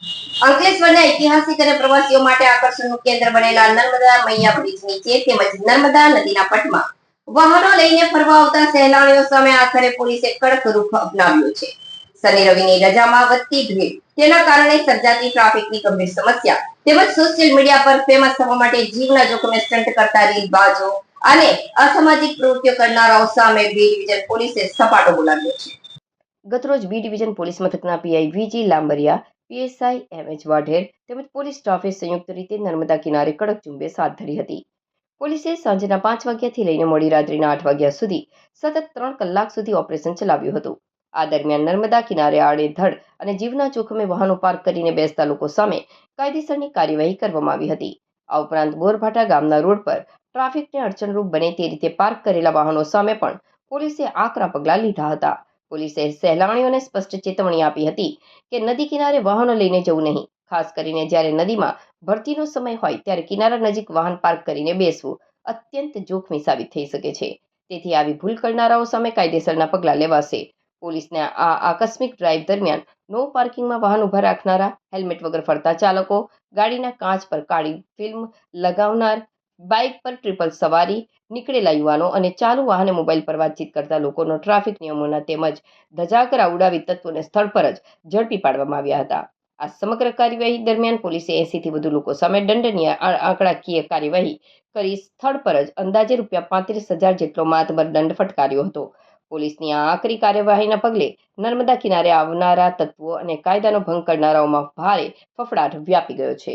અંકલેશ્વરના ઐતિહાસિક અને પ્રવાસીઓ માટે આકર્ષણનું કેન્દ્ર બનેલા નર્મદા મૈયા બ્રિજ નીચે તેમજ નર્મદા નદીના પટમાં વાહનો લઈને ફરવા આવતા સહેલાણીઓ સામે આખરે પોલીસે કડક રૂખ અપનાવ્યો છે. શનિ રવિની રજામાં વધતી ભીડ, તેના કારણે સર્જાતી ટ્રાફિકની ગંભીર સમસ્યા તેમજ સોશિયલ મીડિયા પર ફેમસ થવા માટે જીવના જોખમે સ્ટન્ટ કરતા રીલબાજો અને અસામાજિક પ્રવૃત્તિઓ કરનારાઓ સામે બી ડિવિઝન પોલીસે સપાટો બોલાવ્યો છે. ગતરોજ બી ડિવિઝન પોલીસ મથકના PI VG Lambariya, PSI MH Vadher તેમજ પોલીસ સ્ટાફે સંયુક્ત રીતે નર્મદા કિનારે કડક ઝુંબેશ હાથ ધરી હતી. પોલીસે સાંજના 5 વાગ્યાથી લઈને મોડી રાત્રિના 8 વાગ્યા સુધી સતત 3 કલાક સુધી ઓપરેશન ચલાવ્યું હતું. આ દરમિયાન નર્મદા કિનારે આડેધડ અને જીવના જોખમે વાહનો પાર્ક કરીને બેસતા લોકો સામે કાયદેસરની કાર્યવાહી કરવામાં આવી હતી. આ ઉપરાંત બોરભાટા ગામના રોડ પર ટ્રાફિકને અડચણરૂપ બને તે રીતે પાર્ક કરેલા વાહનો સામે પણ પોલીસે આકરા પગલાં લીધા હતા. પોલીસે સહેલાણીઓને સ્પષ્ટ ચેતવણી આપી હતી કે નદી કિનારે વાહનો લઈને જવું નહીં. ખાસ કરીને જ્યારે નદીમાં ભરતીનો સમય હોય ત્યારે કિનારા નજીક વાહન પાર્ક કરીને બેસવું અત્યંત જોખમી સાબિત થઈ શકે છે. તેથી આવી ભૂલ કરનારાઓ સામે કાયદેસરના પગલાં લેવાશે. પોલીસને આ આકસ્મિક ડ્રાઈવ દરમિયાન નો પાર્કિંગમાં વાહન ઉભા રાખનારા, હેલ્મેટ વગર ફરતા ચાલકો, ગાડીના કાચ પર કાળી ફિલ્મ લગાવનાર, બાઇક પર ટ્રિપલ સવારી નીકળેલા યુવાનો અને ચાલુ વાહને મોબાઈલ પર વાતચીત કરતા લોકોનો ટ્રાફિક નિયમોના તેમજ ધજાગરા ઉડાવી તત્વોને સ્થળ પર જ ઝડપી પાડવામાં આવ્યા હતા. આ સમગ્ર કાર્યવાહી દરમિયાન પોલીસે 80 થી વધુ લોકો સામે દંડનીય આંકડાકીય કાર્યવાહી કરી સ્થળ પર જ અંદાજે ₹35,000 જેટલો માતબર દંડ ફટકાર્યો હતો. પોલીસની આ આકરી કાર્યવાહીના પગલે નર્મદા કિનારે આવનારા તત્વો અને કાયદાનો ભંગ કરનારાઓમાં ભારે ફફડાટ વ્યાપી ગયો છે.